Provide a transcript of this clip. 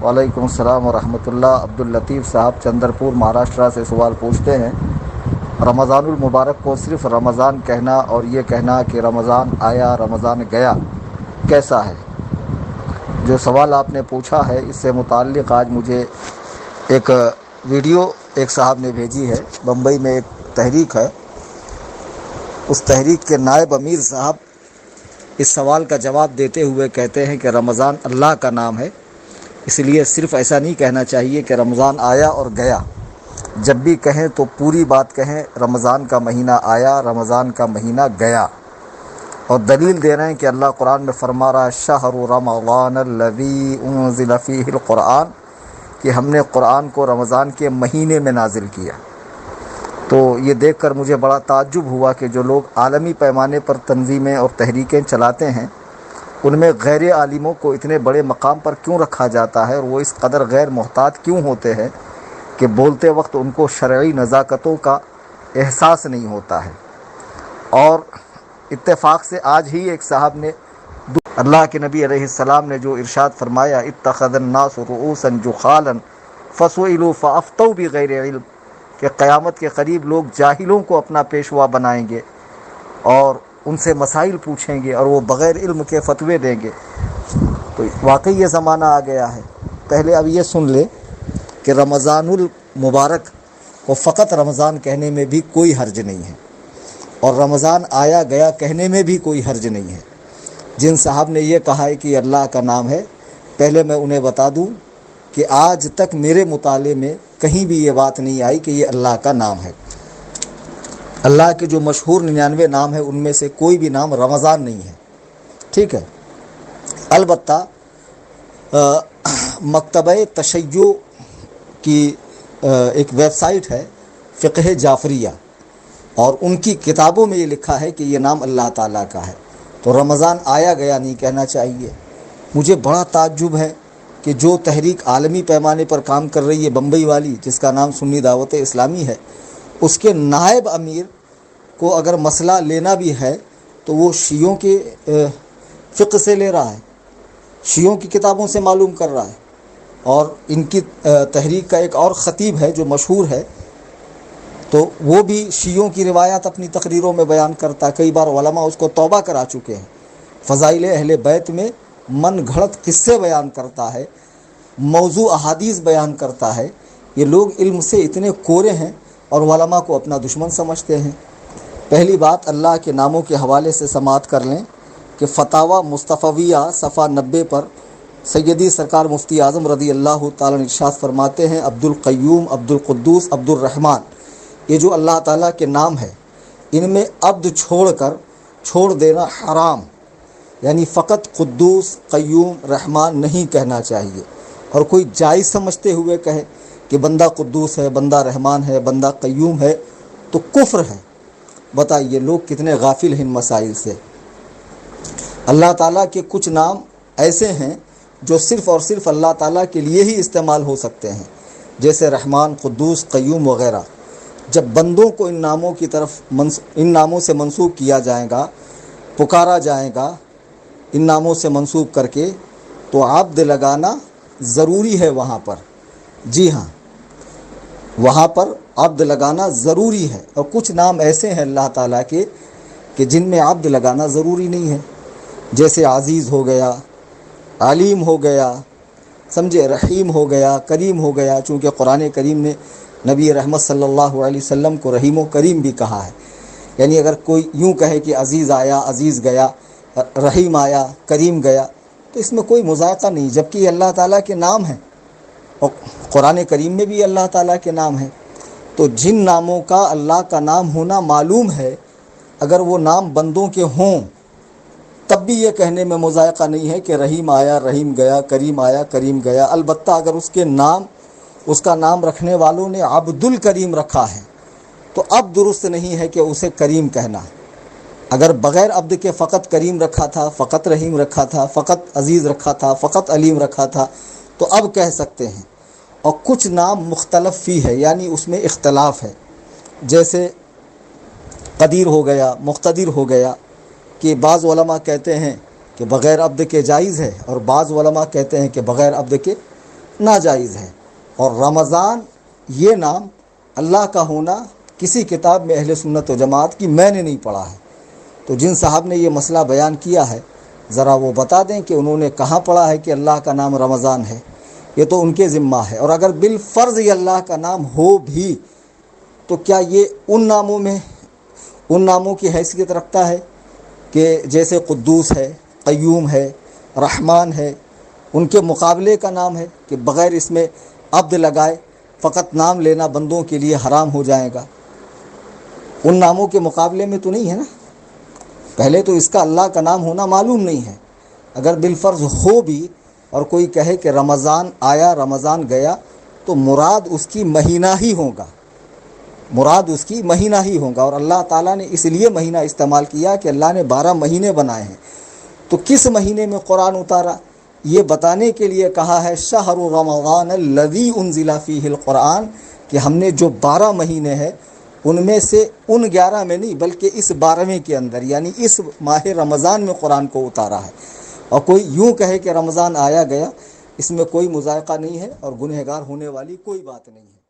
وعلیکم السلام ورحمۃ اللہ۔ عبداللطیف صاحب چندرپور مہاراشٹرا سے سوال پوچھتے ہیں، رمضان المبارک کو صرف رمضان کہنا اور یہ کہنا کہ رمضان آیا رمضان گیا کیسا ہے؟ جو سوال آپ نے پوچھا ہے اس سے متعلق آج مجھے ایک ویڈیو ایک صاحب نے بھیجی ہے۔ بمبئی میں ایک تحریک ہے، اس تحریک کے نائب امیر صاحب اس سوال کا جواب دیتے ہوئے کہتے ہیں کہ رمضان اللہ کا نام ہے، اس لیے صرف ایسا نہیں کہنا چاہیے کہ رمضان آیا اور گیا۔ جب بھی کہیں تو پوری بات کہیں، رمضان کا مہینہ آیا، رمضان کا مہینہ گیا۔ اور دلیل دے رہے ہیں کہ اللہ قرآن میں فرما رہا ہے شہر رمضان الذی انزل فیہ القرآن، کہ ہم نے قرآن کو رمضان کے مہینے میں نازل کیا۔ تو یہ دیکھ کر مجھے بڑا تعجب ہوا کہ جو لوگ عالمی پیمانے پر تنظیمیں اور تحریکیں چلاتے ہیں، ان میں غیر عالموں کو اتنے بڑے مقام پر کیوں رکھا جاتا ہے، اور وہ اس قدر غیر محتاط کیوں ہوتے ہیں کہ بولتے وقت ان کو شرعی نزاکتوں کا احساس نہیں ہوتا ہے۔ اور اتفاق سے آج ہی ایک صاحب نے اللہ کے نبی علیہ السلام نے جو ارشاد فرمایا اتخذ الناس رؤوسا جخالا فسئلوا فافتوا بغیر علم، کہ قیامت کے قریب لوگ جاہلوں کو اپنا پیشوا بنائیں گے اور ان سے مسائل پوچھیں گے اور وہ بغیر علم کے فتوے دیں گے۔ تو واقعی یہ زمانہ آ گیا ہے۔ پہلے اب یہ سن لے کہ رمضان المبارک کو فقط رمضان کہنے میں بھی کوئی حرج نہیں ہے، اور رمضان آیا گیا کہنے میں بھی کوئی حرج نہیں ہے۔ جن صاحب نے یہ کہا ہے کہ یہ اللہ کا نام ہے، پہلے میں انہیں بتا دوں کہ آج تک میرے مطالعے میں کہیں بھی یہ بات نہیں آئی کہ یہ اللہ کا نام ہے۔ اللہ کے جو مشہور 99 نام ہیں ان میں سے کوئی بھی نام رمضان نہیں ہے، ٹھیک ہے۔ البتہ مکتبہ تشیع کی ایک ویب سائٹ ہے فقہ جعفریہ، اور ان کی کتابوں میں یہ لکھا ہے کہ یہ نام اللہ تعالیٰ کا ہے، تو رمضان آیا گیا نہیں کہنا چاہیے۔ مجھے بڑا تعجب ہے کہ جو تحریک عالمی پیمانے پر کام کر رہی ہے بمبئی والی، جس کا نام سنی دعوت اسلامی ہے، اس کے نائب امیر کو اگر مسئلہ لینا بھی ہے تو وہ شیعوں کے فقہ سے لے رہا ہے، شیعوں کی کتابوں سے معلوم کر رہا ہے۔ اور ان کی تحریک کا ایک اور خطیب ہے جو مشہور ہے، تو وہ بھی شیعوں کی روایات اپنی تقریروں میں بیان کرتا ہے۔ کئی بار علماء اس کو توبہ کرا چکے ہیں۔ فضائل اہل بیت میں من گھڑت قصے بیان کرتا ہے، موضوع احادیث بیان کرتا ہے۔ یہ لوگ علم سے اتنے کورے ہیں اور علماء کو اپنا دشمن سمجھتے ہیں۔ پہلی بات اللہ کے ناموں کے حوالے سے سماعت کر لیں کہ فتاوی مصطفیہ صفحہ 90 پر سیدی سرکار مفتی اعظم رضی اللہ تعالیٰ نے ارشاد فرماتے ہیں عبد القیوم، عبد القدوس، عبد الرحمن، یہ جو اللہ تعالیٰ کے نام ہے ان میں عبد چھوڑ دینا حرام، یعنی فقط قدوس، قیوم، رحمان نہیں کہنا چاہیے، اور کوئی جائز سمجھتے ہوئے کہے کہ بندہ قدوس ہے، بندہ رحمان ہے، بندہ قیوم ہے، تو کفر ہے۔ بتائیے لوگ کتنے غافل ہیں ان مسائل سے۔ اللہ تعالیٰ کے کچھ نام ایسے ہیں جو صرف اور صرف اللہ تعالیٰ کے لیے ہی استعمال ہو سکتے ہیں، جیسے رحمان، قدوس، قیوم وغیرہ۔ جب بندوں کو ان ناموں کی طرف ان ناموں سے منسوب کیا جائے گا، پکارا جائے گا ان ناموں سے منسوب کر کے، تو عبد لگانا ضروری ہے وہاں پر۔ جی ہاں، وہاں پر عبد لگانا ضروری ہے۔ اور کچھ نام ایسے ہیں اللہ تعالیٰ کے کہ جن میں عبد لگانا ضروری نہیں ہے، جیسے عزیز ہو گیا، علیم ہو گیا، سمجھے، رحیم ہو گیا، کریم ہو گیا، چونکہ قرآن کریم نے نبی رحمت صلی اللہ علیہ وسلم کو رحیم و کریم بھی کہا ہے۔ یعنی اگر کوئی یوں کہے کہ عزیز آیا، عزیز گیا، رحیم آیا، کریم گیا، تو اس میں کوئی مذائقہ نہیں، جبکہ یہ اللہ تعالیٰ کے نام ہیں، اور قرآن کریم میں بھی اللہ تعالیٰ کے نام ہیں۔ تو جن ناموں کا اللہ کا نام ہونا معلوم ہے، اگر وہ نام بندوں کے ہوں تب بھی یہ کہنے میں مذائقہ نہیں ہے کہ رحیم آیا، رحیم گیا، کریم آیا، کریم گیا۔ البتہ اگر اس کا نام رکھنے والوں نے عبد الکریم رکھا ہے تو اب درست نہیں ہے کہ اسے کریم کہنا۔ اگر بغیر عبد کے فقط کریم رکھا تھا، فقط رحیم رکھا تھا، فقط عزیز رکھا تھا، فقط علیم رکھا تھا، تو اب کہہ سکتے ہیں۔ اور کچھ نام مختلف فی ہے، یعنی اس میں اختلاف ہے، جیسے قدیر ہو گیا، مقتدر ہو گیا، کہ بعض علماء کہتے ہیں کہ بغیر عبد کے جائز ہے، اور بعض علماء کہتے ہیں کہ بغیر عبد کے ناجائز ہے۔ اور رمضان یہ نام اللہ کا ہونا کسی کتاب میں اہل سنت و جماعت کی میں نے نہیں پڑھا ہے۔ تو جن صاحب نے یہ مسئلہ بیان کیا ہے ذرا وہ بتا دیں کہ انہوں نے کہاں پڑھا ہے کہ اللہ کا نام رمضان ہے، یہ تو ان کے ذمہ ہے۔ اور اگر بالفرض یہ اللہ کا نام ہو بھی تو کیا یہ ان ناموں کی حیثیت رکھتا ہے کہ جیسے قدوس ہے، قیوم ہے، رحمان ہے، ان کے مقابلے کا نام ہے کہ بغیر اس میں عبد لگائے فقط نام لینا بندوں کے لیے حرام ہو جائے گا؟ ان ناموں کے مقابلے میں تو نہیں ہے نا۔ پہلے تو اس کا اللہ کا نام ہونا معلوم نہیں ہے۔ اگر بالفرض ہو بھی اور کوئی کہے کہ رمضان آیا رمضان گیا تو مراد اس کی مہینہ ہی ہوگا، اور اللہ تعالیٰ نے اس لیے مہینہ استعمال کیا کہ اللہ نے 12 مہینے بنائے ہیں۔ تو کس مہینے میں قرآن اتارا یہ بتانے کے لیے کہا ہے شہر رمضان الذی انزل فیہ القرآن، کہ ہم نے جو 12 مہینے ہیں ان میں سے ان 11 میں نہیں بلکہ اس 12ویں کے اندر یعنی اس ماہ رمضان میں قرآن کو اتارا ہے۔ اور کوئی یوں کہے کہ رمضان آیا گیا، اس میں کوئی مذائقہ نہیں ہے اور گنہگار ہونے والی کوئی بات نہیں ہے۔